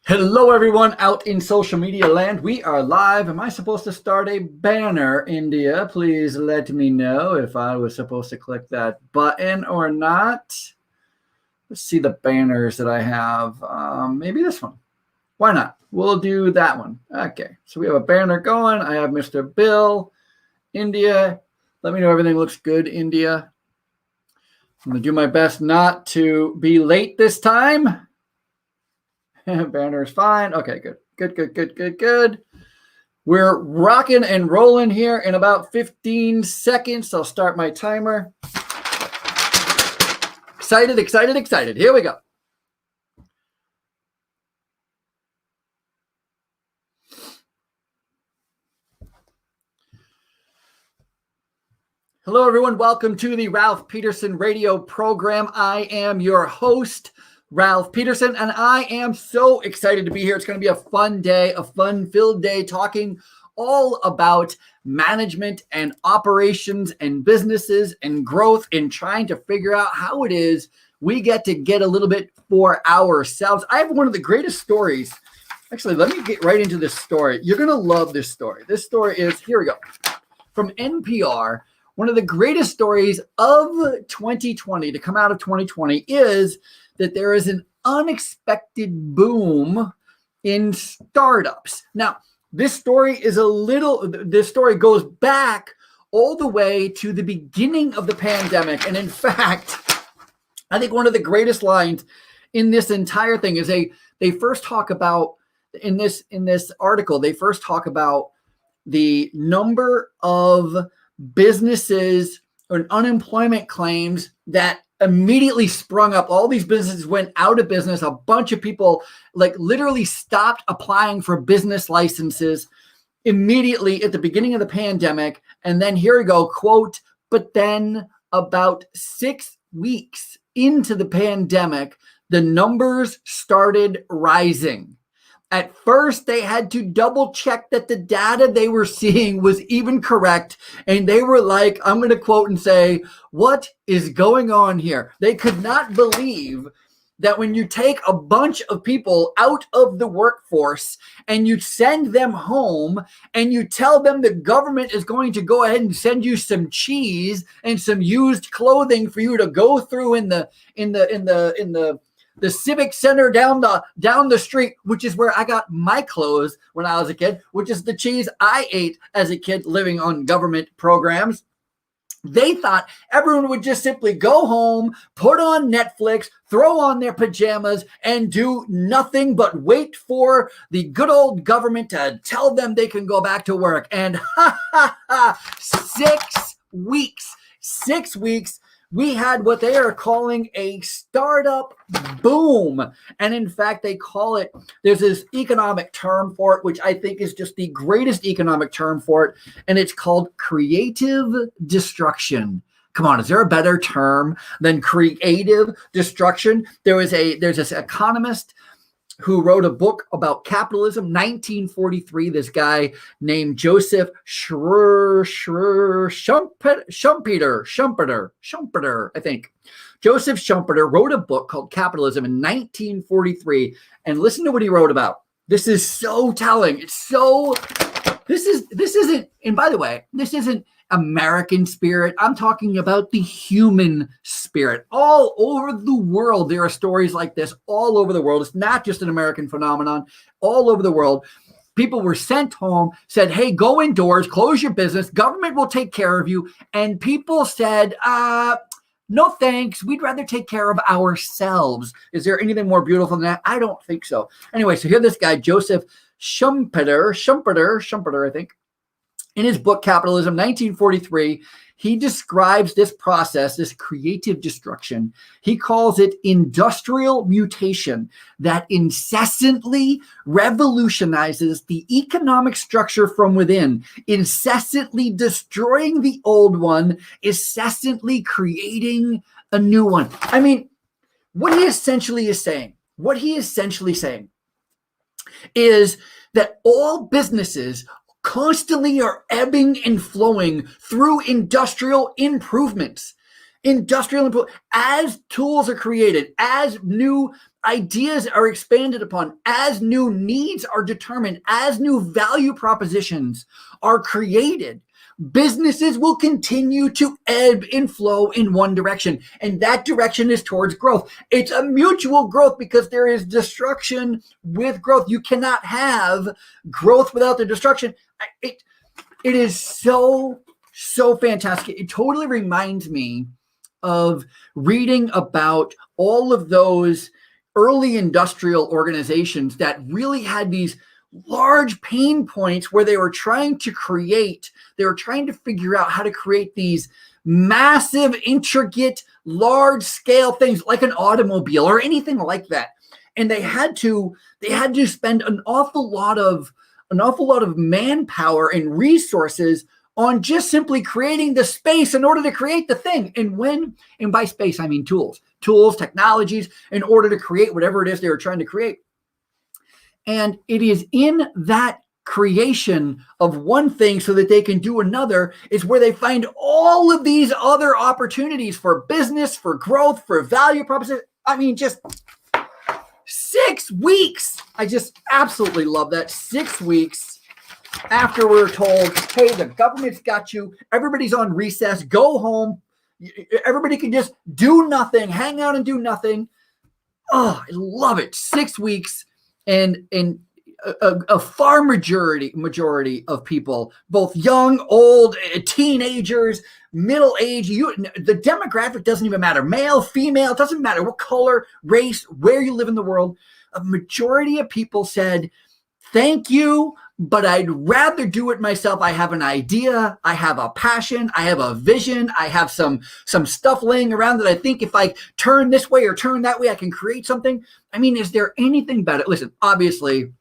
Hello, everyone out in social media land. We are live. Am I supposed to start a banner, India? Please let me know if I was supposed to click that button or not. Let's see the banners that I have. Maybe this one. Why not? We'll do that one. Okay, so we have a banner going. I have Mr. Bill, India. Let me know everything looks good, India. I'm going to do my best not to be late this time. Banner is fine. Okay, good. We're rocking and rolling here in about 15 seconds. I'll start my timer. Excited. Here we go. Hello, everyone. Welcome to the Ralph Peterson Radio program. I am your host, Ralph Peterson, and I am so excited to be here. It's going to be a fun day, a fun-filled day, talking all about management and operations and businesses and growth and trying to figure out how it is we get a little bit for ourselves. I have one of the greatest stories. Actually, let me get right into this story. You're going to love this story. This story is, here we go, from NPR. One of the greatest stories of 2020 to come out of 2020 is that there is an unexpected boom in startups. Now, this story goes back all the way to the beginning of the pandemic. And in fact, I think one of the greatest lines in this entire thing is they first talk about, in this article, they first talk about the number of businesses or unemployment claims that immediately sprung up. All these businesses went out of business. A bunch of people literally stopped applying for business licenses immediately at the beginning of the pandemic. And then here we go, quote, but then about 6 weeks into the pandemic, the numbers started rising. At first, they had to double check that the data they were seeing was even correct. And they were like, I'm going to quote and say, what is going on here? They could not believe that when you take a bunch of people out of the workforce and you send them home and you tell them the government is going to go ahead and send you some cheese and some used clothing for you to go through in the Civic Center down the street, which is where I got my clothes when I was a kid, which is the cheese I ate as a kid living on government programs. They thought everyone would just simply go home, put on Netflix, throw on their pajamas, and do nothing but wait for the good old government to tell them they can go back to work. And 6 weeks. 6 weeks. We had what they are calling a startup boom. And in fact, they call it, there's this economic term for it, which I think is just the greatest economic term for it. And it's called creative destruction. Come on, is there a better term than creative destruction? There's this economist who wrote a book about capitalism, 1943. This guy named Joseph Schumpeter, I think. Joseph Schumpeter wrote a book called Capitalism in 1943. And listen to what he wrote about. This is so telling. This isn't, and by the way, this isn't American spirit. I'm talking about the human spirit. All over the world, there are stories like this all over the world. It's not just an American phenomenon. All over the world, people were sent home, said, hey, go indoors, close your business. Government will take care of you. And people said, no, thanks. We'd rather take care of ourselves. Is there anything more beautiful than that? I don't think so. Anyway, so here this guy, Joseph Schumpeter, I think. In his book, Capitalism, 1943, he describes this process, this creative destruction. He calls it industrial mutation that incessantly revolutionizes the economic structure from within, incessantly destroying the old one, incessantly creating a new one. I mean, what he essentially is saying is that all businesses constantly are ebbing and flowing through industrial improvements. industrial, as tools are created, as new ideas are expanded upon, as new needs are determined, as new value propositions are created, businesses will continue to ebb and flow in one direction. And that direction is towards growth. It's a mutual growth because there is destruction with growth. You cannot have growth without the destruction. It is so fantastic. It totally reminds me of reading about all of those early industrial organizations that really had these large pain points where they were trying to figure out how to create these massive, intricate, large scale things like an automobile or anything like that. And they had to spend an awful lot of manpower and resources on just simply creating the space in order to create the thing. And by space, I mean tools, technologies, in order to create whatever it is they were trying to create. And it is in that creation of one thing so that they can do another is where they find all of these other opportunities for business, for growth, for value proposition. I mean, just 6 weeks. I just absolutely love that. 6 weeks after we're told, hey, the government's got you, everybody's on recess, go home. Everybody can just do nothing, hang out and do nothing. Oh, I love it. 6 weeks. And a far majority of people, both young, old, teenagers, middle age, the demographic doesn't even matter. Male, female, it doesn't matter what color, race, where you live in the world. A majority of people said, thank you, but I'd rather do it myself. I have an idea. I have a passion. I have a vision. I have some stuff laying around that I think if I turn this way or turn that way, I can create something. I mean, is there anything better? Listen, obviously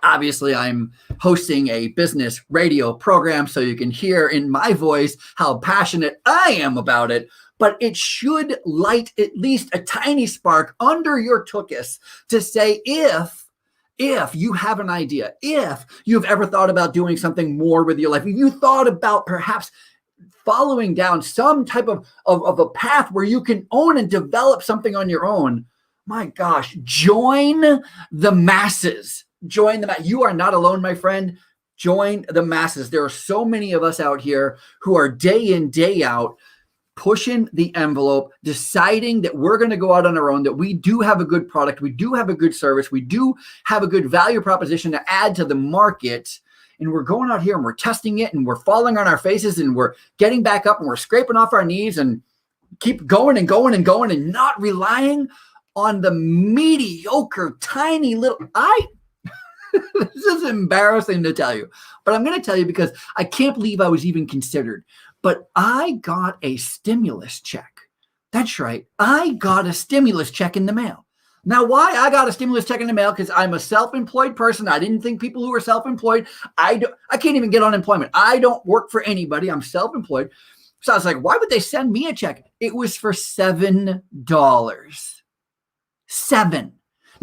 I'm hosting a business radio program, so you can hear in my voice how passionate I am about it. But it should light at least a tiny spark under your tuchus to say, if you have an idea, if you've ever thought about doing something more with your life, if you thought about perhaps following down some type of a path where you can own and develop something on your own, my gosh, join the masses. You are not alone, my friend. Join the masses. There are so many of us out here who are day in, day out, pushing the envelope, deciding that we're going to go out on our own, that we do have a good product, we do have a good service, we do have a good value proposition to add to the market, and we're going out here and we're testing it and we're falling on our faces and we're getting back up and we're scraping off our knees and keep going and going and going and not relying on the mediocre, tiny little, this is embarrassing to tell you, but I'm going to tell you because I can't believe I was even considered. But I got a stimulus check. That's right. I got a stimulus check in the mail. Now, why I got a stimulus check in the mail? Because I'm a self-employed person. I didn't think people who are self-employed, I can't even get unemployment. I don't work for anybody. I'm self-employed. So I was like, why would they send me a check? It was for $7. $7.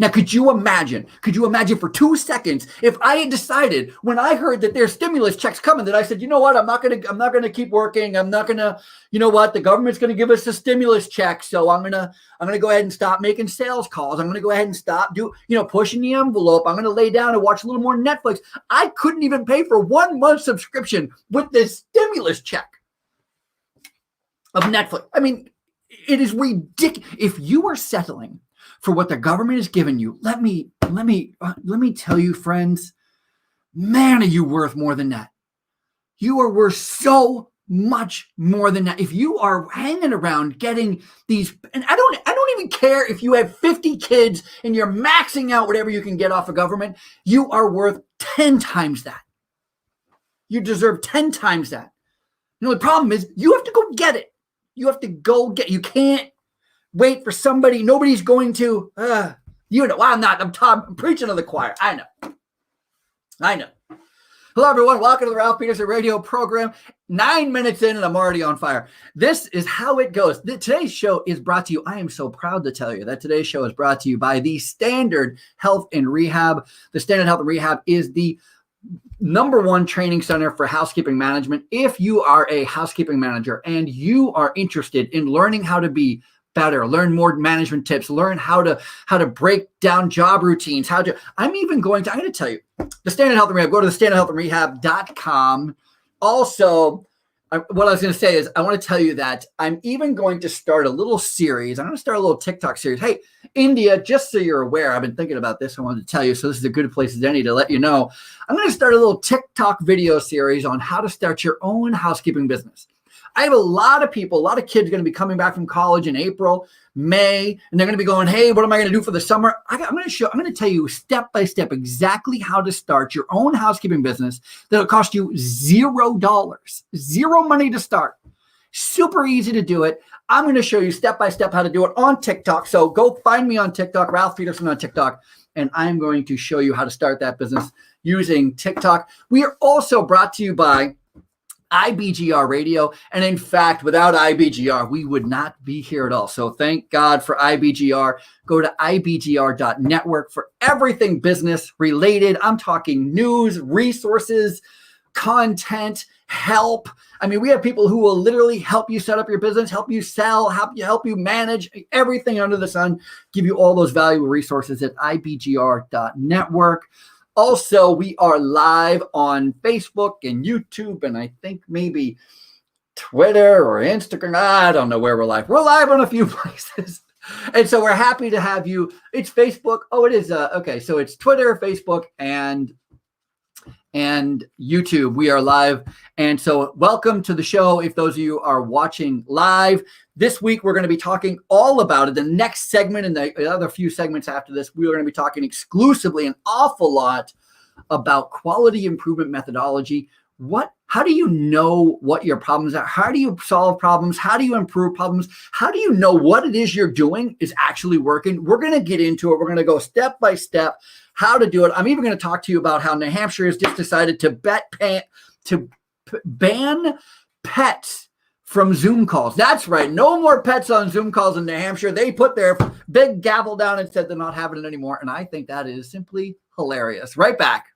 Now, could you imagine for 2 seconds if I had decided when I heard that there's stimulus checks coming that I said, you know what, I'm not going to keep working. I'm not going to, you know what, the government's going to give us a stimulus check. So I'm going to go ahead and stop making sales calls. I'm going to go ahead and stop pushing the envelope. I'm going to lay down and watch a little more Netflix. I couldn't even pay for 1 month subscription with this stimulus check of Netflix. I mean, it is ridiculous. If you are settling for what the government has given you, let me tell you, friends, man, are you worth more than that. You are worth so much more than that. If you are hanging around getting these, and I don't even care if you have 50 kids and you're maxing out whatever you can get off of government, you are worth 10 times that. You deserve 10 times that. The problem is you have to go get it. You can't wait for somebody. Nobody's going to, I'm preaching to the choir. I know. Hello, everyone. Welcome to the Ralph Peterson Radio program. 9 minutes in and I'm already on fire. This is how it goes. Today's show is brought to you. I am so proud to tell you that today's show is brought to you by the Standard Health and Rehab. The Standard Health and Rehab is the #1 training center for housekeeping management. If you are a housekeeping manager and you are interested in learning how to be better, learn more management tips, learn how to break down job routines, I'm going to tell you, the Standard Health and Rehab, go to the standardhealthandrehab.com. Also, what I was going to say is I want to tell you that I'm even going to start a little series. I'm going to start a little TikTok series. Hey, India, just so you're aware, I've been thinking about this. I wanted to tell you, so this is a good place as any to let you know. I'm going to start a little TikTok video series on how to start your own housekeeping business. I have a lot of kids going to be coming back from college in April, May, and they're going to be going, hey, what am I going to do for the summer? I'm going to tell you step by step exactly how to start your own housekeeping business that'll cost you $0, zero money to start. Super easy to do it. I'm going to show you step by step how to do it on TikTok. So go find me on TikTok, Ralph Peterson on TikTok, and I'm going to show you how to start that business using TikTok. We are also brought to you by IBGR Radio. And in fact, without IBGR, we would not be here at all. So thank God for IBGR. Go to ibgr.network for everything business related. I'm talking news, resources, content, help. I mean, we have people who will literally help you set up your business, help you sell, help you manage everything under the sun, give you all those valuable resources at ibgr.network. Also, we are live on Facebook and YouTube, and I think maybe Twitter or Instagram. I don't know where we're live. We're live on a few places. And so we're happy to have you. It's Facebook. Oh, it is. Okay, so it's Twitter, Facebook, and YouTube. We are live. And so welcome to the show. If those of you are watching live, this week we're going to be talking all about it. The next segment and the other few segments after this, we are going to be talking exclusively an awful lot about quality improvement methodology. How do you know what your problems are? How do you solve problems? How do you improve problems? How do you know what it is you're doing is actually working? We're going to get into it. We're going to go step by step how to do it. I'm even going to talk to you about how New Hampshire has just decided to ban pets from Zoom calls. That's right. No more pets on Zoom calls in New Hampshire. They put their big gavel down and said they're not having it anymore. And I think that is simply hilarious. Right back.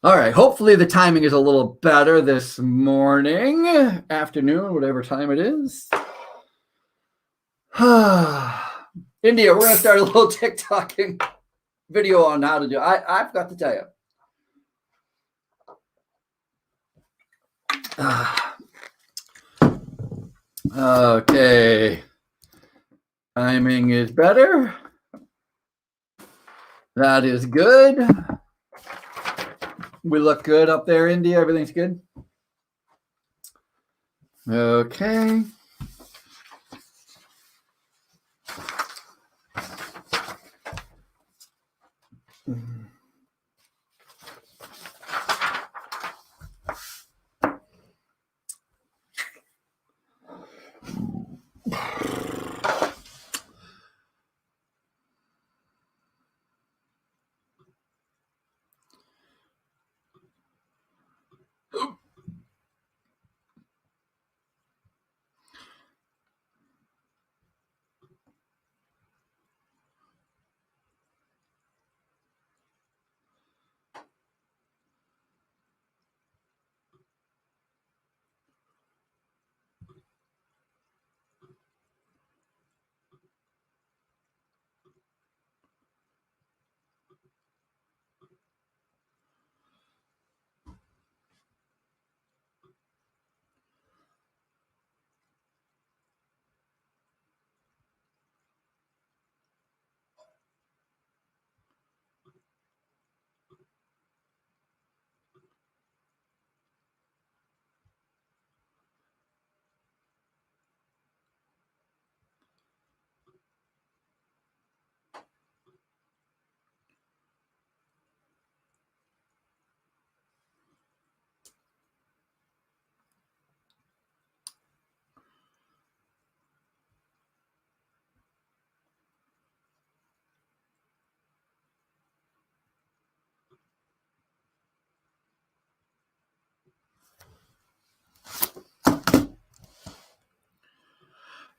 All right. Hopefully the timing is a little better this morning, afternoon, whatever time it is. India, we're going to start a little TikToking video on how to do it. I've got to tell you. Okay. Timing is better. That is good. We look good up there, India. Everything's good. Okay.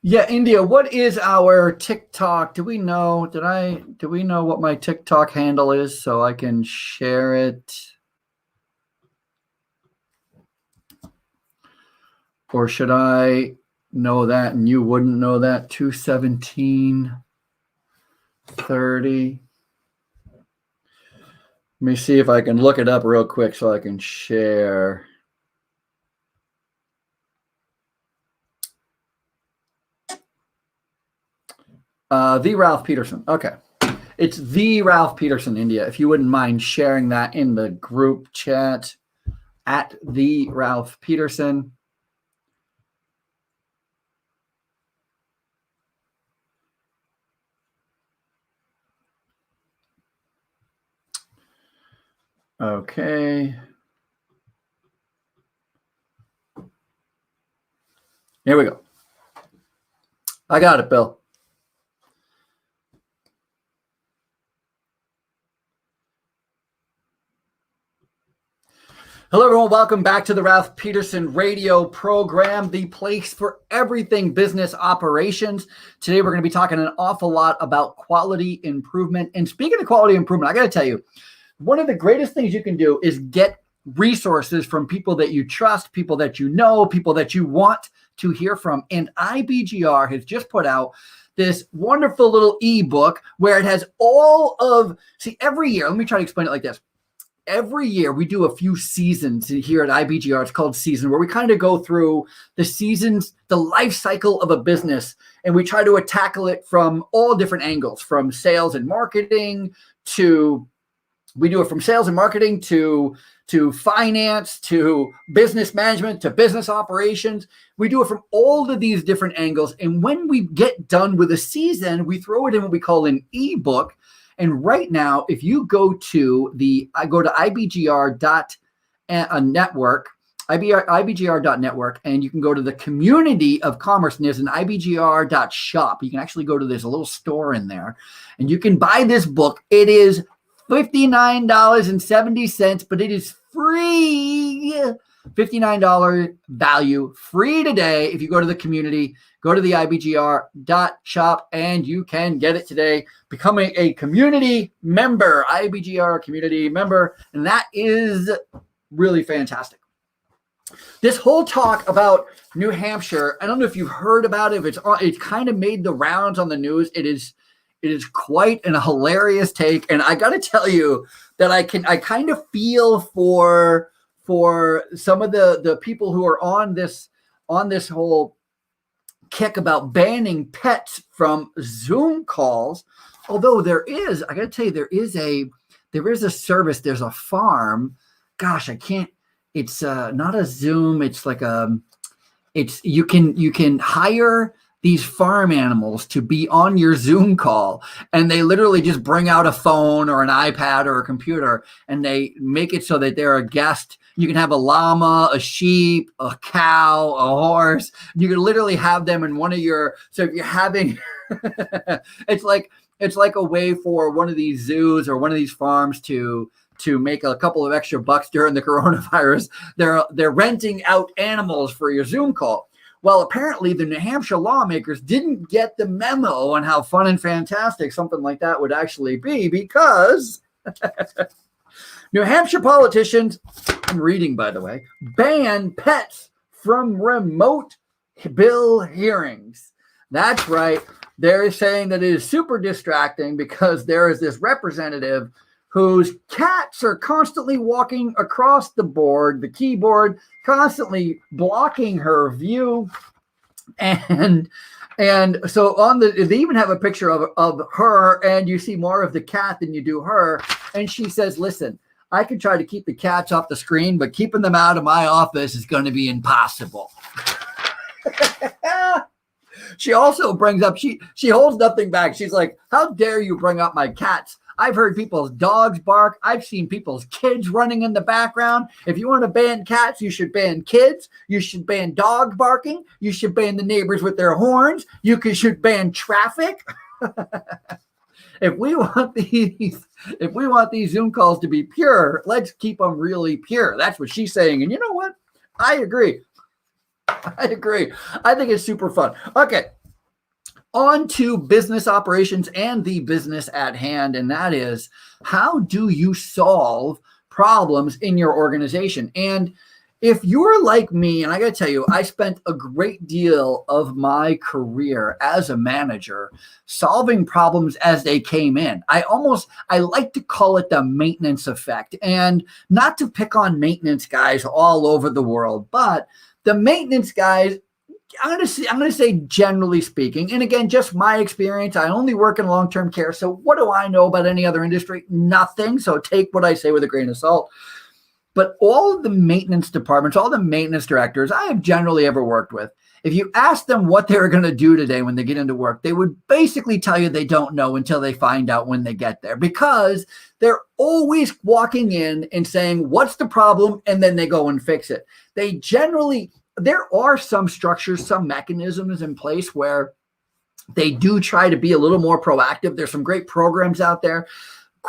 Yeah, India, what is our TikTok? Do we know? Do we know what my TikTok handle is so I can share it? Or should I know that and you wouldn't know that? 217:30. Let me see if I can look it up real quick so I can share. The Ralph Peterson. Okay. It's the Ralph Peterson India. If you wouldn't mind sharing that in the group chat at the Ralph Peterson. Okay. Here we go. I got it, Bill. Hello, everyone. Welcome back to the Ralph Peterson Radio program, the place for everything business operations. Today, we're going to be talking an awful lot about quality improvement. And speaking of quality improvement, I got to tell you, one of the greatest things you can do is get resources from people that you trust, people that you know, people that you want to hear from. And IBGR has just put out this wonderful little ebook where it has all of, every year, let me try to explain it like this. Every year we do a few seasons here at IBGR. It's called Season, where we kind of go through the seasons, the life cycle of a business, and we try to tackle it from all different angles, from sales and marketing to finance, to business management, to business operations. We do it from all of these different angles. And when we get done with a season, we throw it in what we call an ebook. And right now, if you go to IBGR.network, IBGR.network, and you can go to the community of commerce, and there's an IBGR.shop. You can actually go to, there's a little store in there, and you can buy this book. It is $59.70, but it is free. $59 value, free today. If you go to the community, go to the IBGR.shop, and you can get it today, becoming a community member, IBGR community member, and that is really fantastic. This whole talk about New Hampshire, I don't know if you've heard about it. It's kind of made the rounds on the news. It is quite a hilarious take, and I got to tell you that I kind of feel for some of the people who are on this whole kick about banning pets from Zoom calls. Although I got to tell you, there is a service. There's a farm. Gosh, I can't. It's not a Zoom. It's like you can hire these farm animals to be on your Zoom call, and they literally just bring out a phone or an iPad or a computer, and they make it so that they're a guest. You can have a llama, a sheep, a cow, a horse. You can literally have them in one of your, so if you're having, it's like a way for one of these zoos or one of these farms to make a couple of extra bucks during the coronavirus. They're renting out animals for your Zoom call. Well, apparently the New Hampshire lawmakers didn't get the memo on how fun and fantastic something like that would actually be, because New Hampshire politicians, I'm reading by the way, ban pets from remote bill hearings. That's right. They're saying that it is super distracting because there is this representative whose cats are constantly walking across the keyboard, constantly blocking her view. And so they even have a picture of her, and you see more of the cat than you do her. And she says, listen, I can try to keep the cats off the screen, but keeping them out of my office is going to be impossible. She also brings up, she holds nothing back. She's like, how dare you bring up my cats? I've heard people's dogs bark. I've seen people's kids running in the background. If you want to ban cats, you should ban kids. You should ban dog barking. You should ban the neighbors with their horns. You should ban traffic. If we want these Zoom calls to be pure, let's keep them really pure. That's what she's saying. And you know what? I agree. I think it's super fun. Okay. on to business operations and the business at hand. And that is, how do you solve problems in your organization? And if you're like me, and I got to tell you, I spent a great deal of my career as a manager solving problems as they came in. I like to call it the maintenance effect, and not to pick on maintenance guys all over the world, but the maintenance guys, I'm going to say generally speaking, and again, just my experience. I only work in long-term care. So what do I know about any other industry? Nothing. So take what I say with a grain of salt. But all of the maintenance departments, all the maintenance directors I have generally ever worked with, if you ask them what they're going to do today when they get into work, they would basically tell you they don't know until they find out when they get there, because they're always walking in and saying, what's the problem? And then they go and fix it. There are some structures, some mechanisms in place where they do try to be a little more proactive. There's some great programs out there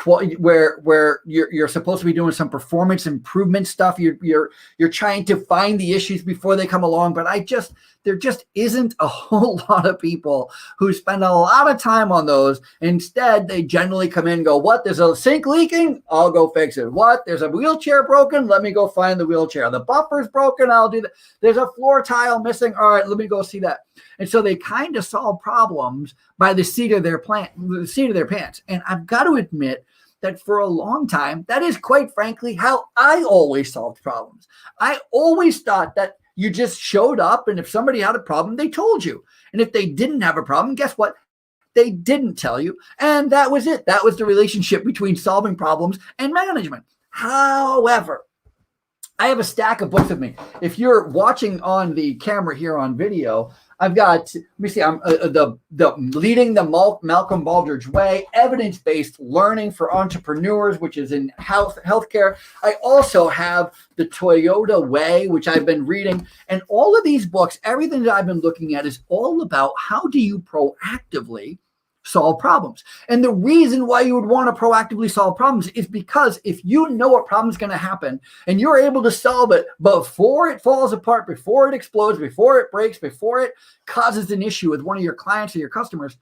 where you're supposed to be doing some performance improvement stuff. You're trying to find the issues before they come along. But there just isn't a whole lot of people who spend a lot of time on those. Instead, they generally come in and go, what? There's a sink leaking? I'll go fix it. What? There's a wheelchair broken? Let me go find the wheelchair. The buffer's broken? I'll do that. There's a floor tile missing? All right, let me go see that. And so they kind of solve problems by the seat of their pants. And I've got to admit that for a long time, that is quite frankly how I always solved problems. I always thought that you just showed up, and if somebody had a problem, they told you. And if they didn't have a problem, guess what? They didn't tell you. And that was it. That was the relationship between solving problems and management. However, I have a stack of books with me. If you're watching on the camera here on video, I've got, let me see, I'm the Leading the Malcolm Baldrige Way, Evidence-Based Learning for Entrepreneurs, which is in healthcare. I also have the Toyota Way, which I've been reading. And all of these books, everything that I've been looking at is all about how do you proactively solve problems. And the reason why you would want to proactively solve problems is because if you know what problem is going to happen and you're able to solve it before it falls apart, before it explodes, before it breaks, before it causes an issue with one of your clients or your customers,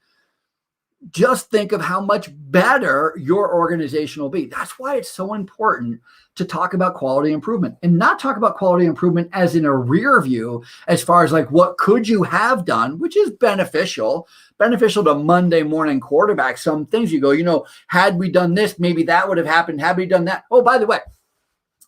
just think of how much better your organization will be. That's why it's so important to talk about quality improvement, and not talk about quality improvement as in a rear view, as far as like, what could you have done, which is beneficial to Monday morning quarterback. Some things you go, had we done this, maybe that would have happened. Had we done that? Oh, by the way,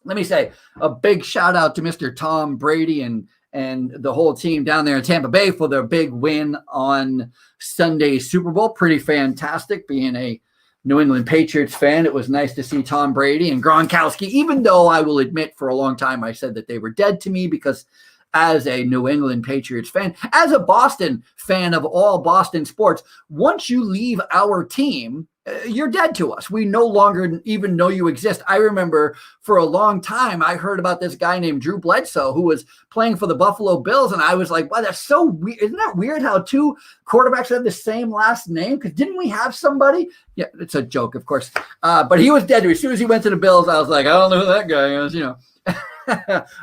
let me say a big shout out to Mr. Tom Brady and the whole team down there in Tampa Bay for their big win on Sunday's Super Bowl. Pretty fantastic. Being a New England Patriots fan, it was nice to see Tom Brady and Gronkowski, even though I will admit for a long time I said that they were dead to me, because as a New England Patriots fan, as a Boston fan of all Boston sports, once you leave our team, you're dead to us. We no longer even know you exist. I remember for a long time, I heard about this guy named Drew Bledsoe who was playing for the Buffalo Bills. And I was like, wow, that's so weird. Isn't that weird how two quarterbacks have the same last name? Because didn't we have somebody? Yeah, it's a joke, of course. But he was dead to me. As soon as he went to the Bills, I was like, I don't know who that guy is,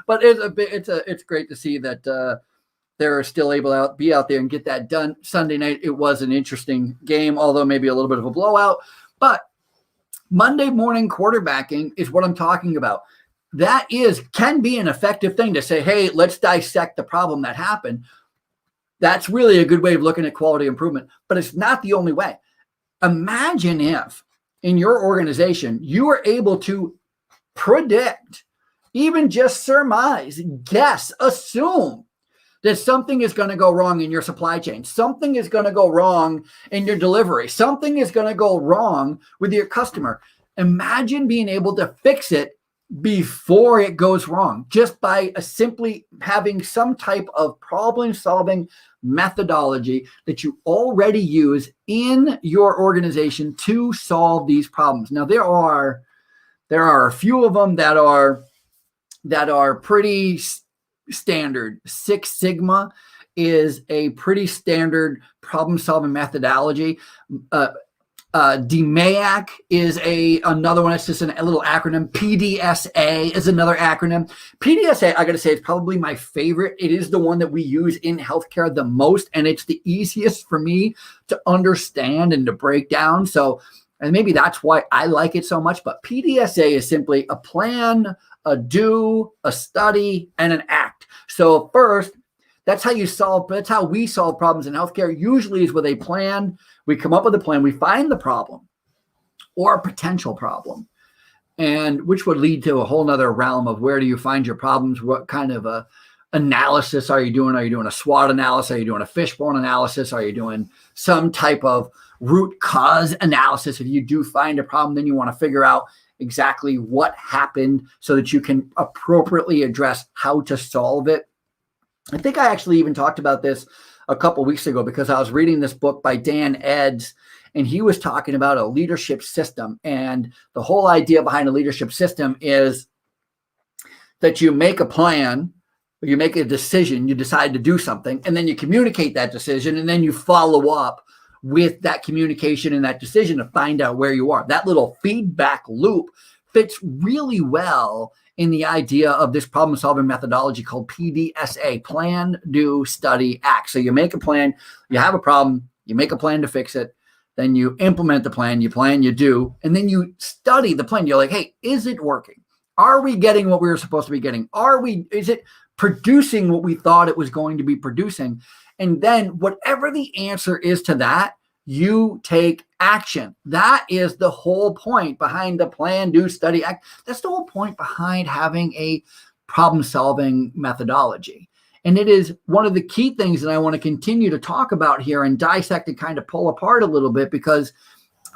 But it's great to see that they're still able to be out there and get that done. Sunday night, it was an interesting game, although maybe a little bit of a blowout. But Monday morning quarterbacking is what I'm talking about. That can be an effective thing to say, hey, let's dissect the problem that happened. That's really a good way of looking at quality improvement, but it's not the only way. Imagine if in your organization, you are able to predict, even just surmise, guess, assume that something is going to go wrong in your supply chain. Something is going to go wrong in your delivery. Something is going to go wrong with your customer. Imagine being able to fix it before it goes wrong, just by simply having some type of problem-solving methodology that you already use in your organization to solve these problems. Now, there are a few of them that are pretty standard. Six Sigma is a pretty standard problem-solving methodology. DMAIC is another one. It's just a little acronym. PDSA is another acronym. PDSA, I got to say, it's probably my favorite. It is the one that we use in healthcare the most, and it's the easiest for me to understand and to break down. So, and maybe that's why I like it so much. But PDSA is simply a plan, a do, a study, and an act. So first, that's how we solve problems in healthcare. Usually is with a plan. We come up with a plan. We find the problem or a potential problem, and which would lead to a whole nother realm of where do you find your problems? What kind of a analysis are you doing? Are you doing a SWOT analysis? Are you doing a fishbone analysis? Are you doing some type of root cause analysis? If you do find a problem, then you want to figure out exactly what happened so that you can appropriately address how to solve it. I think I actually even talked about this a couple weeks ago because I was reading this book by Dan Eds, and he was talking about a leadership system. And the whole idea behind a leadership system is that you make a plan, you make a decision, you decide to do something, and then you communicate that decision, and then you follow up with that communication and that decision to find out where you are. That little feedback loop fits really well in the idea of this problem-solving methodology called PDSA, plan, do, study, act. So you make a plan, you have a problem, you make a plan to fix it, then you implement the plan, you do, and then you study the plan. You're like, hey, is it working? Are we getting what we were supposed to be getting? Is it producing what we thought it was going to be producing? And then whatever the answer is to that, you take action. That is the whole point behind the plan, do, study, act. That's the whole point behind having a problem-solving methodology. And it is one of the key things that I want to continue to talk about here and dissect and kind of pull apart a little bit, because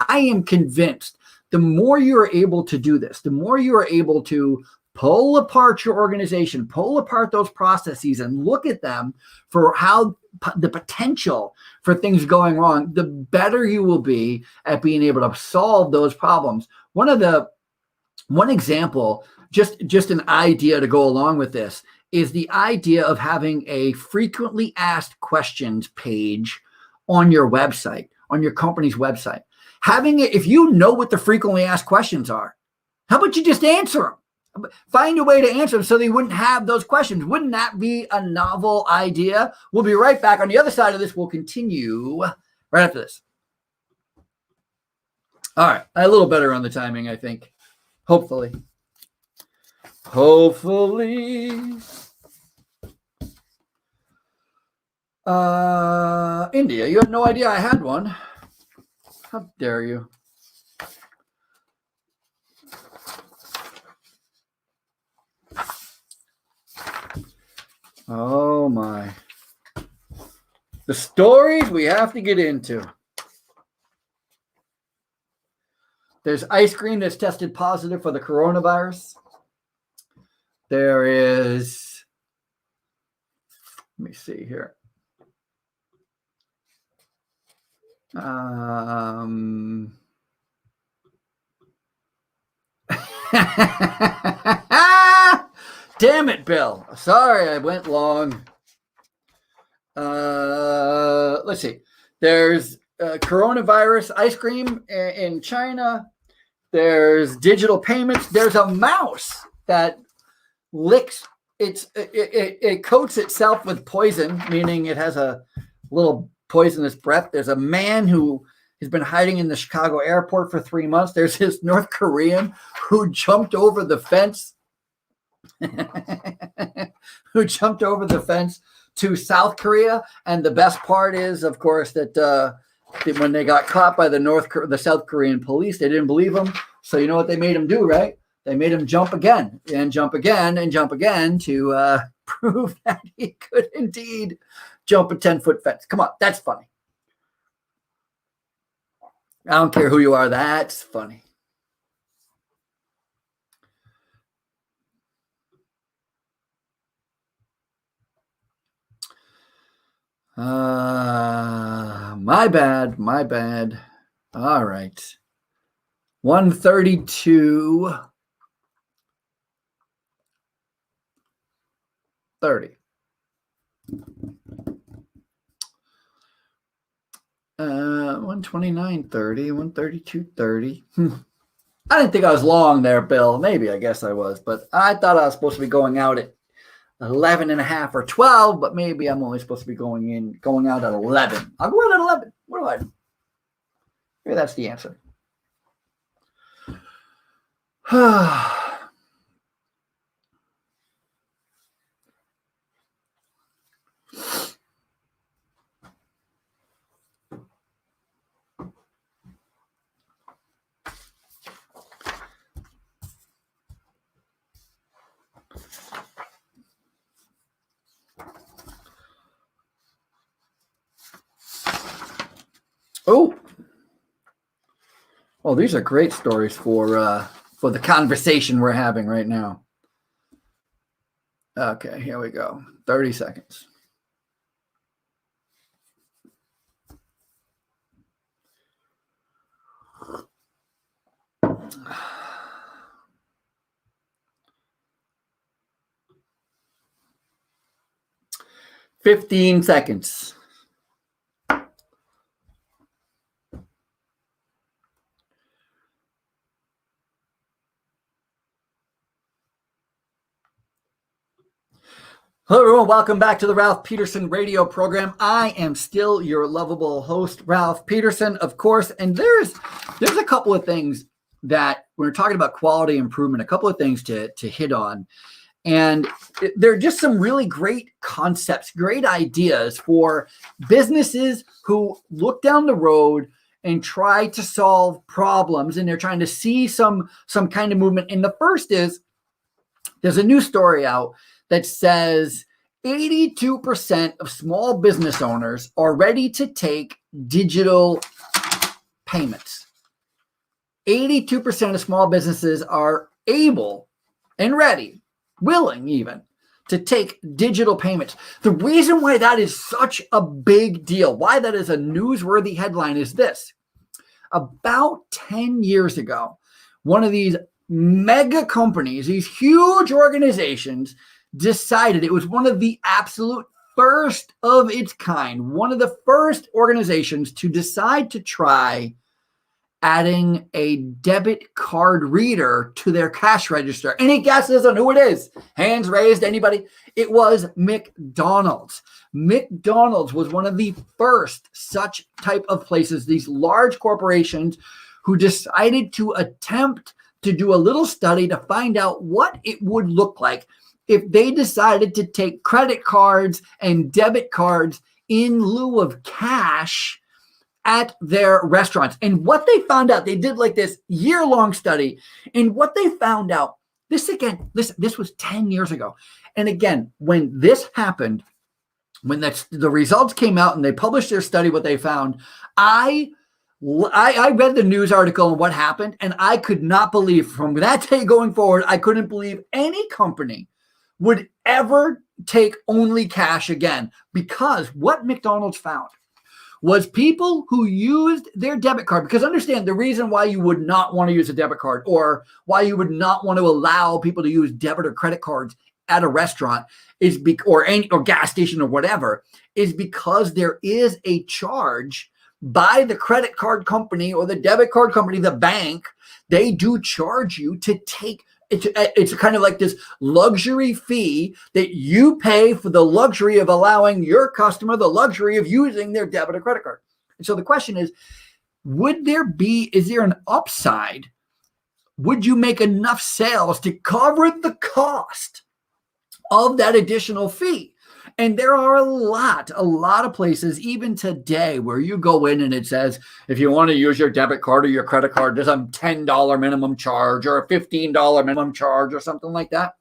I am convinced the more you're able to do this, the more you are able to pull apart your organization, pull apart those processes and look at them for how the potential for things going wrong, the better you will be at being able to solve those problems. One example, just an idea to go along with this, is the idea of having a frequently asked questions page on your website, on your company's website. Having it, if you know what the frequently asked questions are, how about you just answer them? Find a way to answer them so they wouldn't have those questions. Wouldn't that be a novel idea? We'll be right back. On the other side of this, we'll continue right after this. All right. A little better on the timing, I think. Hopefully. India, you had no idea I had one. How dare you? Oh my. The stories we have to get into. There's ice cream that's tested positive for the coronavirus. There is, let me see here. Damn it, Bill. Sorry, I went long. Let's see. There's coronavirus ice cream in China. There's digital payments. There's a mouse that licks. It coats itself with poison, meaning it has a little poisonous breath. There's a man who has been hiding in the Chicago airport for 3 months. There's this North Korean who jumped over the fence. Who jumped over the fence to South Korea. And the best part is, of course, that when they got caught by the South Korean police, they didn't believe them. So you know what they made him do, right? They made him jump again and jump again and jump again to prove that he could indeed jump a 10-foot fence. Come on, that's funny. I don't care who you are. That's funny. My bad. All right. 132:30. 129.30, 132.30. I didn't think I was long there, Bill. Maybe, I guess I was, but I thought I was supposed to be going out at 11 and a half or 12, but maybe I'm only supposed to be going out at 11. I'll go out at 11. What do I do? Maybe that's the answer. Oh, these are great stories for the conversation we're having right now. Okay, here we go. 30 seconds. $15 seconds. Hello, everyone. Welcome back to the Ralph Peterson radio program. I am still your lovable host, Ralph Peterson, of course. And there's a couple of things that when we're talking about quality improvement, a couple of things to hit on. And there are just some really great concepts, great ideas for businesses who look down the road and try to solve problems. And they're trying to see some kind of movement. And the first is, there's a new story out that says 82% of small business owners are ready to take digital payments. 82% of small businesses are able and ready, willing even, to take digital payments. The reason why that is such a big deal, why that is a newsworthy headline is this. About 10 years ago, one of these mega companies, these huge organizations, decided, it was one of the absolute first of its kind, one of the first organizations to decide to try adding a debit card reader to their cash register. Any guesses on who it is? Hands raised, anybody? It was McDonald's. McDonald's was one of the first such type of places, these large corporations who decided to attempt to do a little study to find out what it would look like if they decided to take credit cards and debit cards in lieu of cash at their restaurants. And what they found out, they did like this year-long study, and what they found out, this was 10 years ago. And again, when this happened, when the results came out and they published their study, what they found, I read the news article and what happened, and I could not believe, from that day going forward, I couldn't believe any company would ever take only cash again, because what McDonald's found was people who used their debit card, because understand the reason why you would not want to use a debit card, or why you would not want to allow people to use debit or credit cards at a restaurant or gas station or whatever, is because there is a charge by the credit card company or the debit card company, the bank. They do charge you to take. It's kind of like this luxury fee that you pay for the luxury of allowing your customer the luxury of using their debit or credit card. And so the question is, is there an upside? Would you make enough sales to cover the cost of that additional fee? And there are a lot of places, even today, where you go in and it says, if you want to use your debit card or your credit card, there's a $10 minimum charge or a $15 minimum charge or something like that.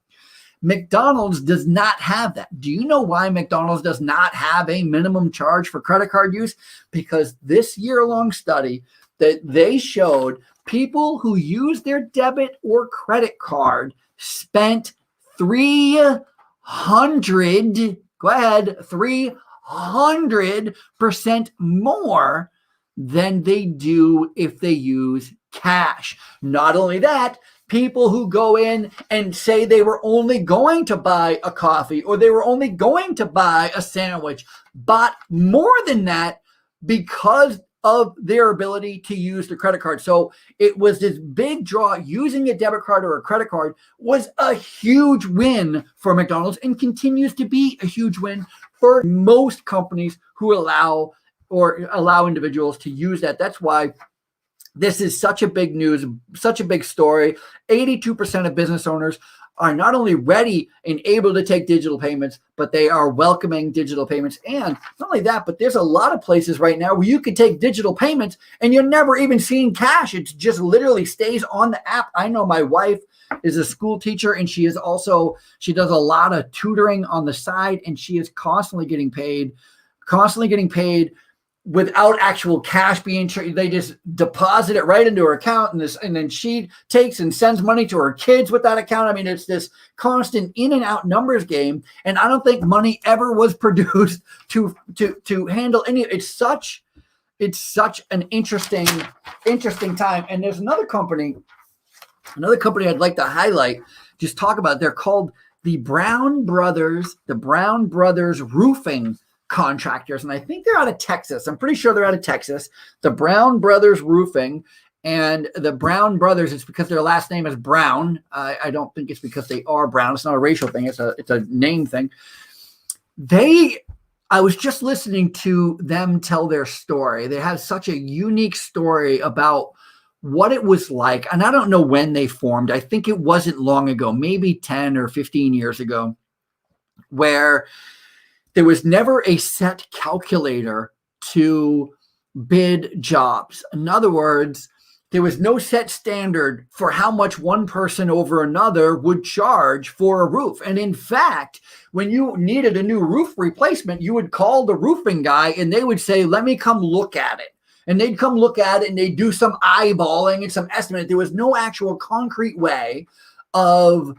McDonald's does not have that. Do you know why McDonald's does not have a minimum charge for credit card use? Because this year-long study that they showed, people who use their debit or credit card spent 300% more than they do if they use cash. Not only that, people who go in and say they were only going to buy a coffee or they were only going to buy a sandwich bought more than that, because of their ability to use the credit card. So it was this big draw. Using a debit card or a credit card was a huge win for McDonald's and continues to be a huge win for most companies who allow individuals to use that. That's why this is such a big news, such a big story. 82% of business owners are not only ready and able to take digital payments, but they are welcoming digital payments. And not only that, but there's a lot of places right now where you can take digital payments and you're never even seeing cash. It just literally stays on the app. I know my wife is a school teacher, and she does a lot of tutoring on the side, and she is constantly getting paid without actual cash being traded. They just deposit it right into her account, and then she takes and sends money to her kids with that account. I mean, it's this constant in and out numbers game, and I don't think money ever was produced to handle any. It's such an interesting time. And there's another company I'd like to highlight, just talk about. They're called the Brown Brothers Roofing Contractors, and I think they're out of Texas. I'm pretty sure they're out of Texas. The Brown Brothers Roofing, and the Brown Brothers, it's because their last name is Brown. I don't think it's because they are brown. It's not a racial thing. It's a name thing. I was just listening to them tell their story. They have such a unique story about what it was like, and I don't know when they formed. I think it wasn't long ago, maybe 10 or 15 years ago, where there was never a set calculator to bid jobs. In other words, there was no set standard for how much one person over another would charge for a roof. And in fact, when you needed a new roof replacement, you would call the roofing guy and they would say, let me come look at it. And they'd come look at it and they'd do some eyeballing and some estimate. There was no actual concrete way of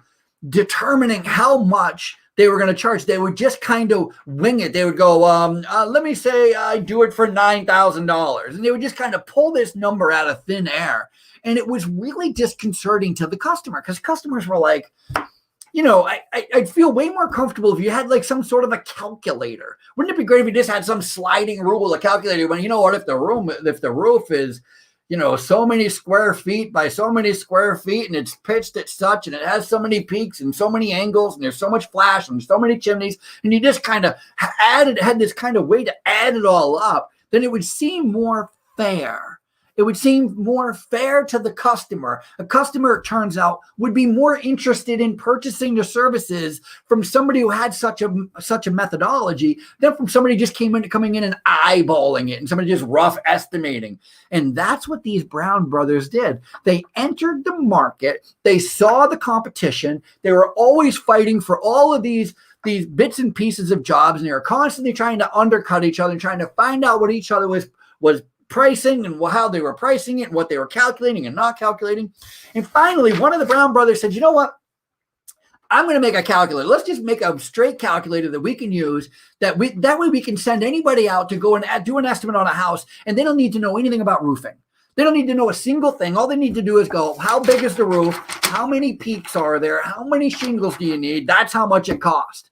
determining how much they were going to charge. They would just kind of wing it. They would go, let me say I do it for $9,000. And they would just kind of pull this number out of thin air. And it was really disconcerting to the customer, because customers were like, I'd feel way more comfortable if you had like some sort of a calculator. Wouldn't it be great if you just had some sliding rule, a calculator? But you know what, if the roof is, so many square feet by so many square feet, and it's pitched at such, and it has so many peaks and so many angles, and there's so much flash and so many chimneys, and you just kind of had this kind of way to add it all up, then it would seem more fair. It would seem more fair to the customer. A customer, it turns out, would be more interested in purchasing the services from somebody who had such a methodology than from somebody just coming in and eyeballing it and somebody just rough estimating. And that's what these Brown brothers did. They entered the market. They saw the competition. They were always fighting for all of these bits and pieces of jobs, and they were constantly trying to undercut each other and trying to find out what each other was pricing and how they were pricing it and what they were calculating and not calculating. And finally, one of the Brown brothers said, you know what? I'm going to make a calculator. Let's just make a straight calculator that we can use, that way we can send anybody out to go and do an estimate on a house, and they don't need to know anything about roofing. They don't need to know a single thing. All they need to do is go, how big is the roof? How many peaks are there? How many shingles do you need? That's how much it cost.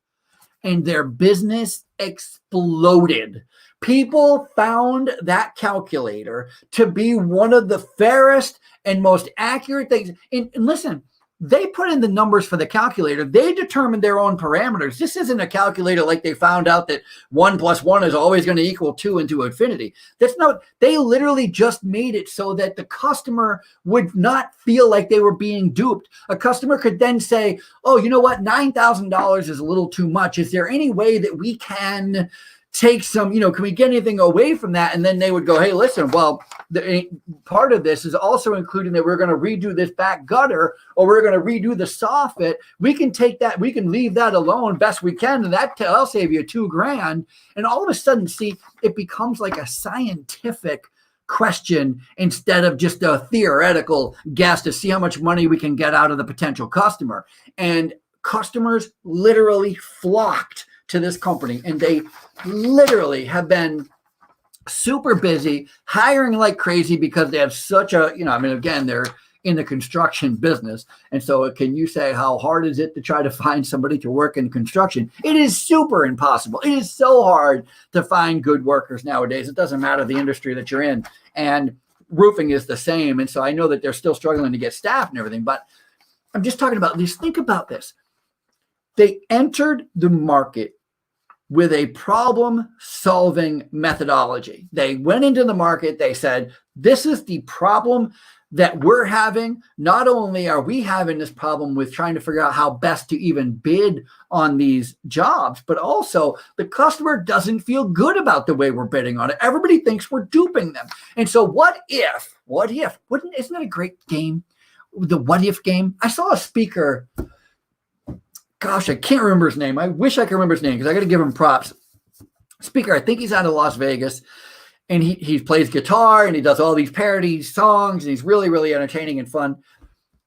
And their business exploded. People found that calculator to be one of the fairest and most accurate things. And listen, they put in the numbers for the calculator. They determined their own parameters. This isn't a calculator like they found out that 1 + 1 is always going to equal 2 into infinity. They literally just made it so that the customer would not feel like they were being duped. A customer could then say, oh, you know what? $9,000 is a little too much. Is there any way that we can take some, can we get anything away from that? And then they would go, hey, listen, well, part of this is also including that we're going to redo this back gutter, or we're going to redo the soffit. We can take that, we can leave that alone best we can, and I'll save you $2,000. And all of a sudden, see, it becomes like a scientific question instead of just a theoretical guess to see how much money we can get out of the potential customer. And customers literally flocked to this company, and they literally have been super busy hiring like crazy because they have such a, again, they're in the construction business. And so can you say, how hard is it to try to find somebody to work in construction? It is super impossible. It is so hard to find good workers nowadays. It doesn't matter the industry that you're in. And roofing is the same. And so I know that they're still struggling to get staff and everything, but I'm just talking about this. Think about this. They entered the market with a problem-solving methodology. They went into the market. They said, this is the problem that we're having. Not only are we having this problem with trying to figure out how best to even bid on these jobs, but also the customer doesn't feel good about the way we're bidding on it. Everybody thinks we're duping them. And so isn't that a great game? The what if game? I saw a speaker. Gosh, I can't remember his name. I wish I could remember his name because I got to give him props. Speaker, I think he's out of Las Vegas, and he plays guitar and he does all these parody songs, and he's really, really entertaining and fun.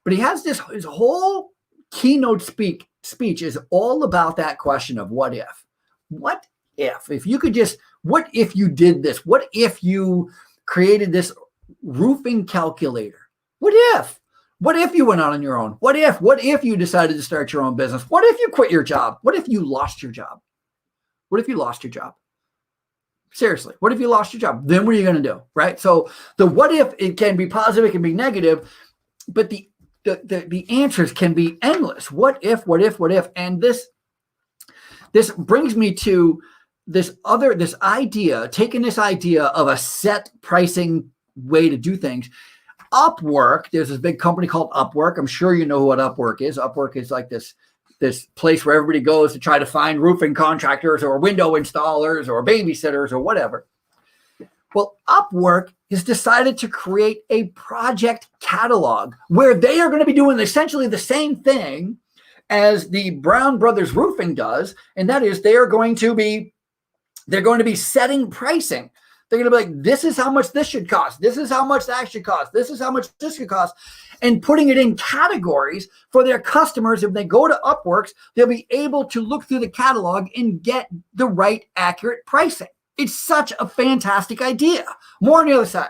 But he has his whole keynote speech is all about that question of what if? What if you could just, what if you did this? What if you created this roofing calculator? What if? What if you went out on your own? What if you decided to start your own business? What if you quit your job? What if you lost your job? What if you lost your job? Seriously, what if you lost your job? Then what are you going to do, right? So the what if, it can be positive, it can be negative, but the answers can be endless. What if? And this brings me to this idea, taking this idea of a set pricing way to do things. Upwork, there's this big company called Upwork. I'm sure you know what Upwork is. Upwork is like this place where everybody goes to try to find roofing contractors or window installers or babysitters or whatever. Well, Upwork has decided to create a project catalog where they are going to be doing essentially the same thing as the Brown Brothers Roofing does, and that is they're going to be setting pricing. They're going to be like, this is how much this should cost. This is how much that should cost. This is how much this should cost. And putting it in categories for their customers. If they go to Upworks, they'll be able to look through the catalog and get the right accurate pricing. It's such a fantastic idea. More on the other side.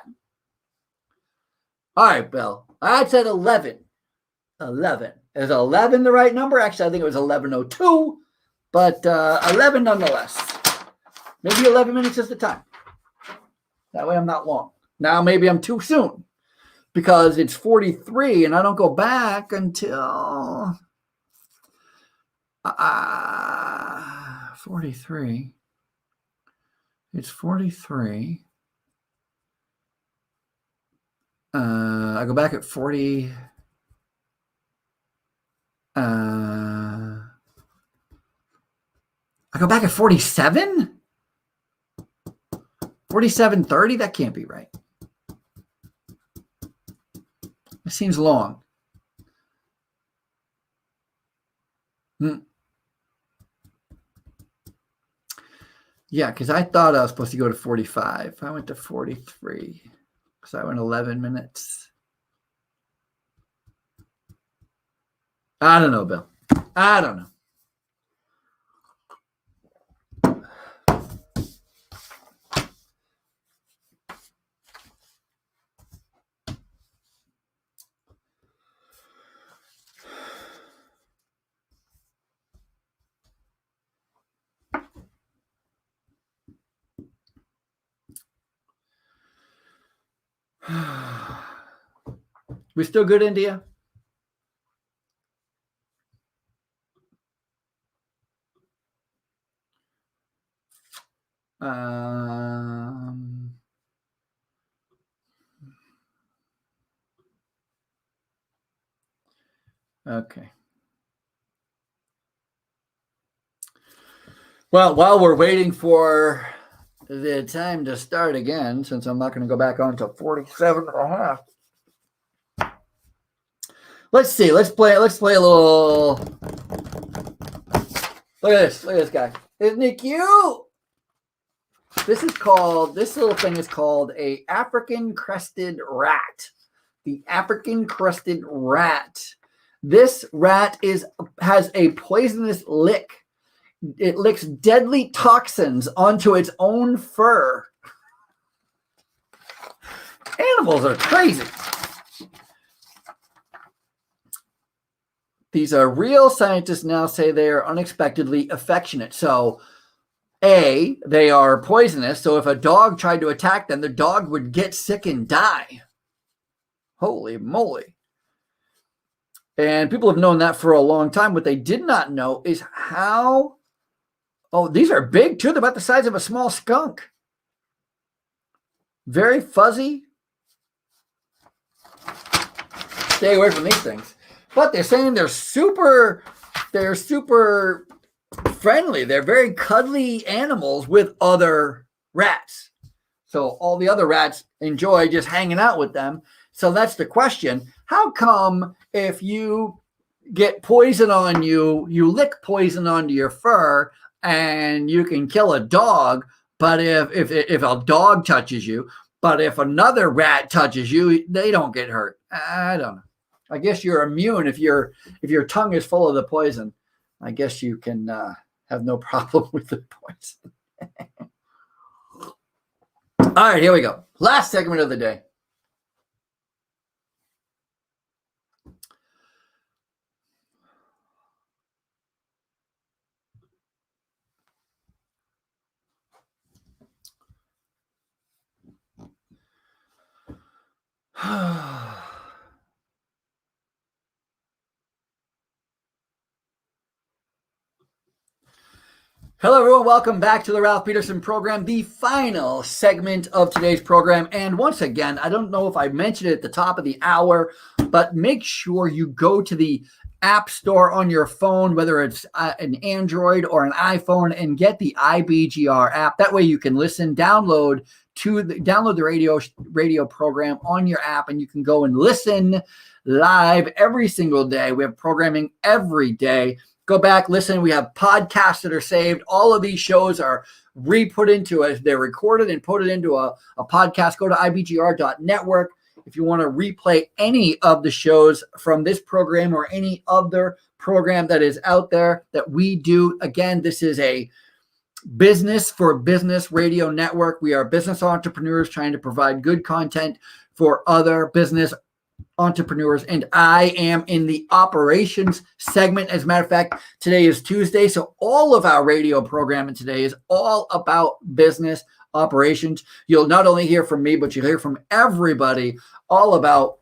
All right, Bill. I said 11. 11. Is 11 the right number? Actually, I think it was 11:02, but 11 nonetheless. Maybe 11 minutes is the time. That way I'm not long. Now maybe I'm too soon because it's 43 and I don't go back until 43. It's 43. I go back at 40. I go back at 47? 47:30? That can't be right. It seems long. Yeah, because I thought I was supposed to go to 45. I went to 43 because I went 11 minutes. I don't know, Bill. I don't know. We still good, India? Okay. Well, while we're waiting for the time to start again, since I'm not going to go back on to 47 and a half. Let's see. Let's play a little. Look at this guy. Isn't he cute? This little thing is called a African crested rat. The African crested rat. This rat has a poisonous lick. It licks deadly toxins onto its own fur. Animals are crazy. these real scientists now say they are unexpectedly affectionate. So, A, they are poisonous. So if a dog tried to attack them, the dog would get sick and die. Holy moly. And people have known that for a long time. What they did not know is how, these are big too. They're about the size of a small skunk. Very fuzzy. Stay away from these things. But they're saying they're super friendly. They're very cuddly animals with other rats. So all the other rats enjoy just hanging out with them. So that's the question. How come if you get poison on you, you lick poison onto your fur and you can kill a dog, but if a dog touches you, but if another rat touches you, they don't get hurt? I don't know. I guess you're immune if your tongue is full of the poison. I guess you can have no problem with the poison. All right, here we go. Last segment of the day. Hello, everyone. Welcome back to the Ralph Peterson program, the final segment of today's program. And once again, I don't know if I mentioned it at the top of the hour, but make sure you go to the App Store on your phone, whether it's an Android or an iPhone, and get the IBGR app. That way you can listen, download the radio program on your app, and you can go and listen live every single day. We have programming every day. Go back, listen. We have podcasts that are saved. All of these shows are re-put into it. They're recorded and put it into a podcast. Go to ibgr.network. If you want to replay any of the shows from this program or any other program that is out there that we do. Again, this is a business for business radio network. We are business entrepreneurs trying to provide good content for other business entrepreneurs, and I am in the operations segment. As a matter of fact, today is Tuesday, so all of our radio programming today is all about business operations. You'll not only hear from me, but you'll hear from everybody all about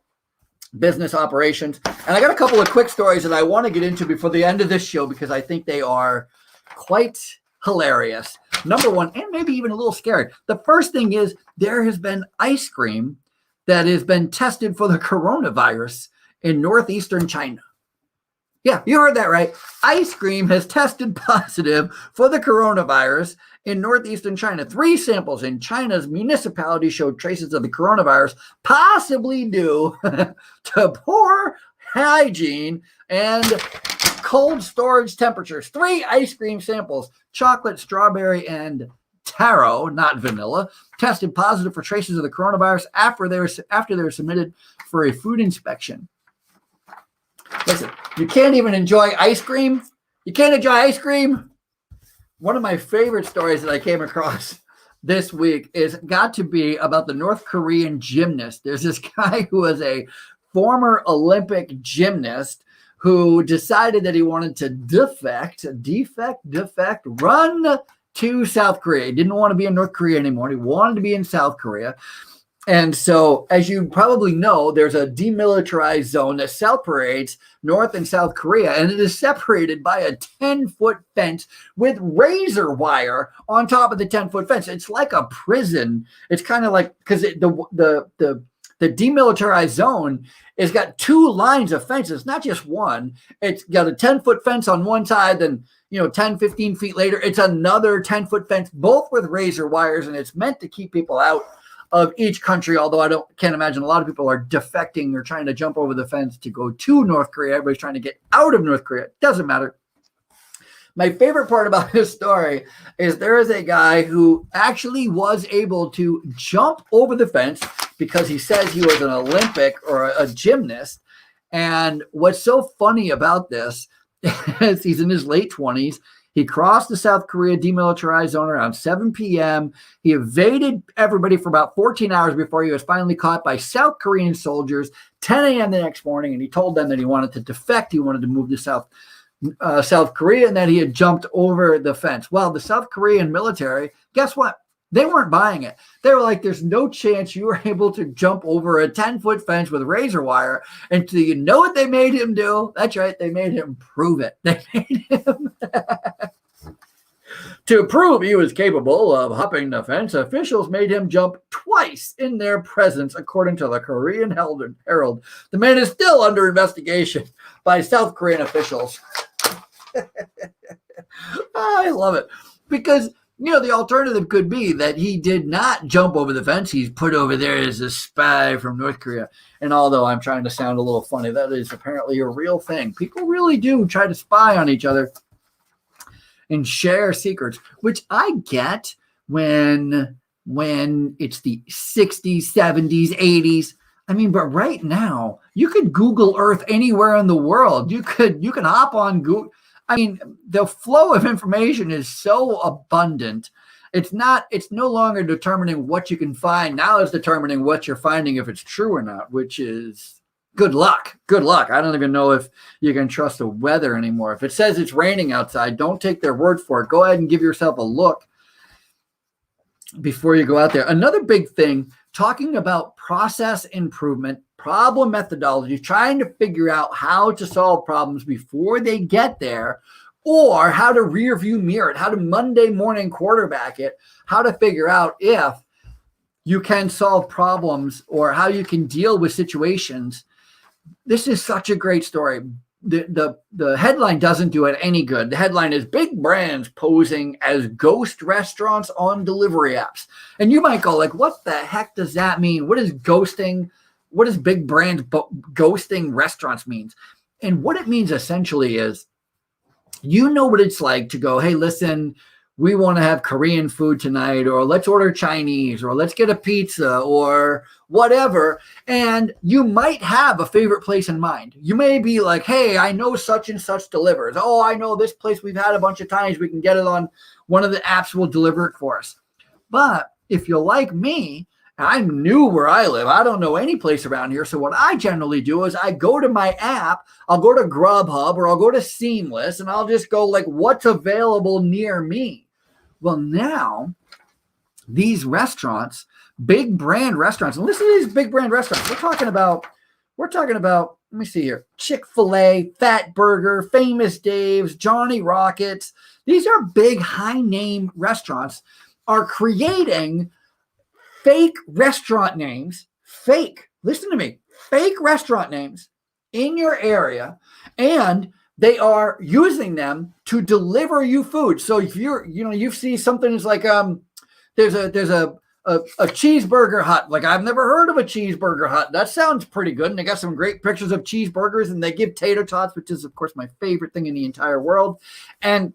business operations. And I got a couple of quick stories that I want to get into before the end of this show because I think they are quite hilarious. Number one, and maybe even a little scary. The first thing is there has been ice cream that has been tested for the coronavirus in northeastern China. Yeah, you heard that right. Ice cream has tested positive for the coronavirus in northeastern China. 3 samples in China's municipality showed traces of the coronavirus, possibly due to poor hygiene and cold storage temperatures. 3 ice cream samples, chocolate, strawberry, and taro, not vanilla, tested positive for traces of the coronavirus after they were submitted for a food inspection. Listen, you can't even enjoy ice cream. You can't enjoy ice cream. One of my favorite stories that I came across this week is got to be about the North Korean gymnast. There's this guy who was a former Olympic gymnast who decided that he wanted to defect, run to South Korea. He didn't want to be in North Korea anymore. He wanted to be in South Korea. And so, as you probably know, there's a demilitarized zone that separates North and South Korea, and it is separated by a 10-foot fence with razor wire on top of the 10-foot fence. It's like a prison. It's kind of like, because the demilitarized zone has got 2 lines of fences, not just one. It's got a 10-foot fence on one side, then 10, 15 feet later, it's another 10-foot fence, both with razor wires, and it's meant to keep people out of each country, although I can't imagine a lot of people are defecting or trying to jump over the fence to go to North Korea. Everybody's trying to get out of North Korea. It doesn't matter. My favorite part about this story is there is a guy who actually was able to jump over the fence because he says he was an Olympic or a gymnast. And what's so funny about this is he's in his late 20s. He crossed the South Korea demilitarized zone around 7 p.m. He evaded everybody for about 14 hours before he was finally caught by South Korean soldiers 10 a.m. the next morning, and he told them that he wanted to defect. He wanted to move to South Korea, and that he had jumped over the fence. Well, the South Korean military, guess what? They weren't buying it. They were like, there's no chance you were able to jump over a 10-foot fence with razor wire. And do you know what they made him do? That's right. They made him prove it. They made him to prove he was capable of hopping the fence. Officials made him jump twice in their presence, according to the Korean Herald. The man is still under investigation by South Korean officials. I love it because, the alternative could be that he did not jump over the fence. He's put over there as a spy from North Korea. And although I'm trying to sound a little funny, that is apparently a real thing. People really do try to spy on each other and share secrets, which I get when it's the 60s, 70s, 80s. I mean, but right now, you could Google Earth anywhere in the world. You can hop on Google. I mean, the flow of information is so abundant. It's no longer determining what you can find. Now it's determining what you're finding, if it's true or not, which is good luck. Good luck. I don't even know if you can trust the weather anymore. If it says it's raining outside, don't take their word for it. Go ahead and give yourself a look before you go out there. Another big thing, talking about process improvement, problem methodology, trying to figure out how to solve problems before they get there, or how to rear view mirror it, how to Monday morning quarterback it, how to figure out if you can solve problems or how you can deal with situations. This is such a great story. The headline doesn't do it any good. The headline is Big Brands Posing as Ghost Restaurants on Delivery Apps. And you might go like, what the heck does that mean? What is ghosting? What does Big Brands ghosting restaurants means? And what it means essentially is, what it's like to go, hey, listen, we want to have Korean food tonight, or let's order Chinese, or let's get a pizza, or whatever. And you might have a favorite place in mind. You may be like, hey, I know such and such delivers. Oh, I know this place we've had a bunch of times. We can get it on one of the apps, will deliver it for us. But if you're like me, I'm new where I live. I don't know any place around here. So what I generally do is I go to my app, I'll go to Grubhub, or I'll go to Seamless, and I'll just go like, what's available near me? Well, now these restaurants, big brand restaurants, and listen to these big brand restaurants. We're talking about, let me see here, Chick-fil-A, Fat Burger, Famous Dave's, Johnny Rockets. These are big high name restaurants are creating fake restaurant names, listen to me, fake restaurant names in your area, and they are using them to deliver you food. So if you see something that's like, there's a cheeseburger hut. Like, I've never heard of a cheeseburger hut. That sounds pretty good. And they got some great pictures of cheeseburgers, and they give tater tots, which is of course my favorite thing in the entire world. And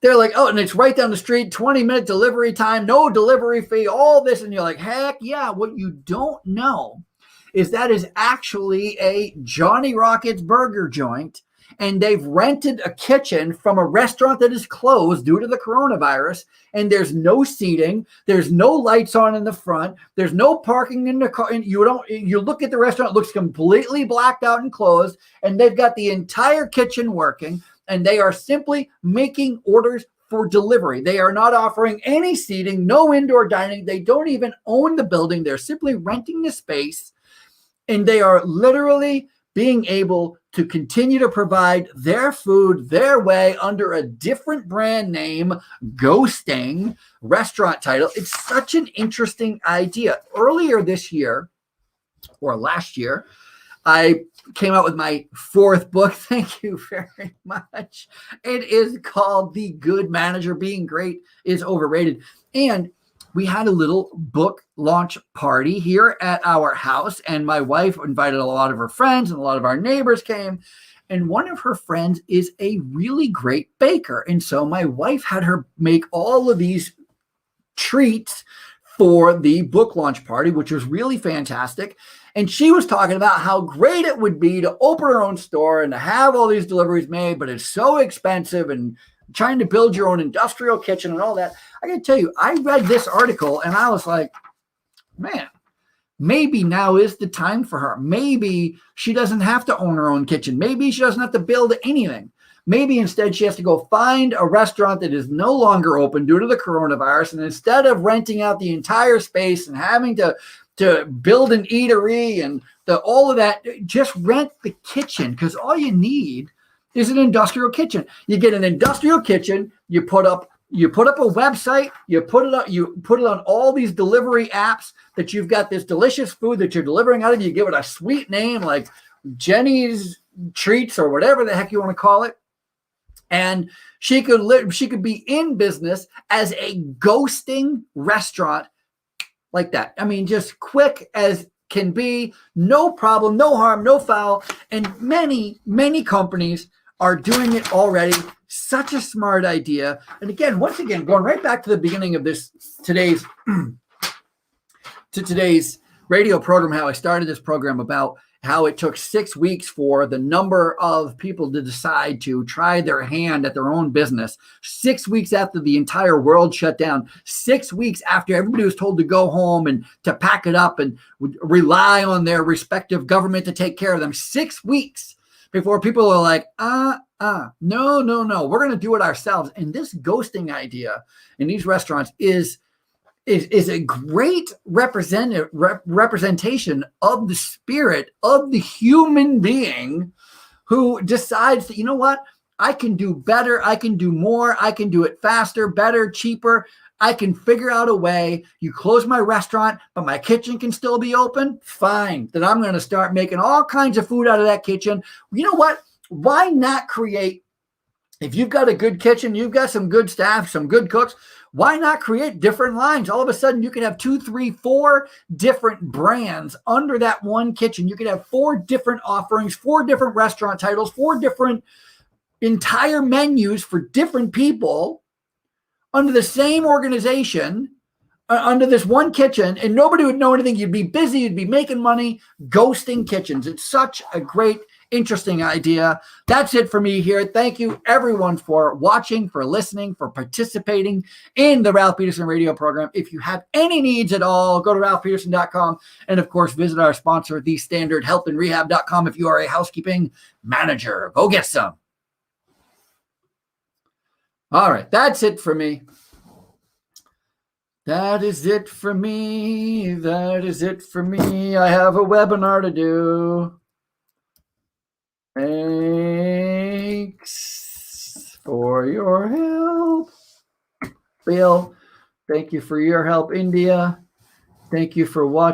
they're like, oh, and it's right down the street, 20-minute delivery time, no delivery fee, all this. And you're like, heck yeah. What you don't know is that is actually a Johnny Rockets burger joint. And they've rented a kitchen from a restaurant that is closed due to the coronavirus. And there's no seating. There's no lights on in the front. There's no parking in the car. And you look at the restaurant, it looks completely blacked out and closed. And they've got the entire kitchen working. And they are simply making orders for delivery. They are not offering any seating, no indoor dining. They don't even own the building. They're simply renting the space. And they are literally being able to continue to provide their food their way under a different brand name, ghosting restaurant title. It's such an interesting idea. Earlier this year, or last year, I came out with my fourth book. Thank you very much. It is called The Good Manager. Being Great is Overrated. And we had a little book launch party here at our house, and my wife invited a lot of her friends, and a lot of our neighbors came. And one of her friends is a really great baker. And so my wife had her make all of these treats for the book launch party, which was really fantastic. And she was talking about how great it would be to open her own store and to have all these deliveries made, but it's so expensive and trying to build your own industrial kitchen and all that. I got to tell you, I read this article and I was like, man, maybe now is the time for her. Maybe she doesn't have to own her own kitchen. Maybe she doesn't have to build anything. Maybe instead she has to go find a restaurant that is no longer open due to the coronavirus. And instead of renting out the entire space and having to build an eatery and all of that, just rent the kitchen, because all you need is an industrial kitchen. You get an industrial kitchen, you put up a website, you put it on all these delivery apps that you've got this delicious food that you're delivering out of. You give it a sweet name like Jenny's Treats or whatever the heck you want to call it. And she could be in business as a ghosting restaurant like that. I mean, just quick as can be, no problem, no harm, no foul. And many, many companies are doing it already. Such a smart idea. And again, once again, going right back to the beginning of today's radio program, how I started this program about how it took 6 weeks for the number of people to decide to try their hand at their own business. 6 weeks after the entire world shut down. 6 weeks after everybody was told to go home and to pack it up and rely on their respective government to take care of them. 6 weeks before people are like, no, we're going to do it ourselves. And this ghosting idea in these restaurants is a great representation of the spirit of the human being who decides that, you know what, I can do better, I can do more, I can do it faster, better, cheaper. I can figure out a way. You close my restaurant, but my kitchen can still be open. Fine. Then I'm going to start making all kinds of food out of that kitchen. You know what? Why not create, if you've got a good kitchen, you've got some good staff, some good cooks, why not create different lines? All of a sudden, you can have 2, 3, 4 different brands under that one kitchen. You could have 4 different offerings, 4 different restaurant titles, 4 different entire menus for different people under the same organization, under this one kitchen, and nobody would know anything. You'd be busy, you'd be making money, ghosting kitchens. It's such a great, interesting idea. That's it for me here. Thank you, everyone, for watching, for listening, for participating in the Ralph Peterson radio program. If you have any needs at all, go to ralphpeterson.com. And, of course, visit our sponsor, thestandardhealthandrehab.com, if you are a housekeeping manager. Go get some. All right, that's it for me. That is it for me. That is it for me. I have a webinar to do. Thanks for your help, Bill. Thank you for your help, India. Thank you for watching.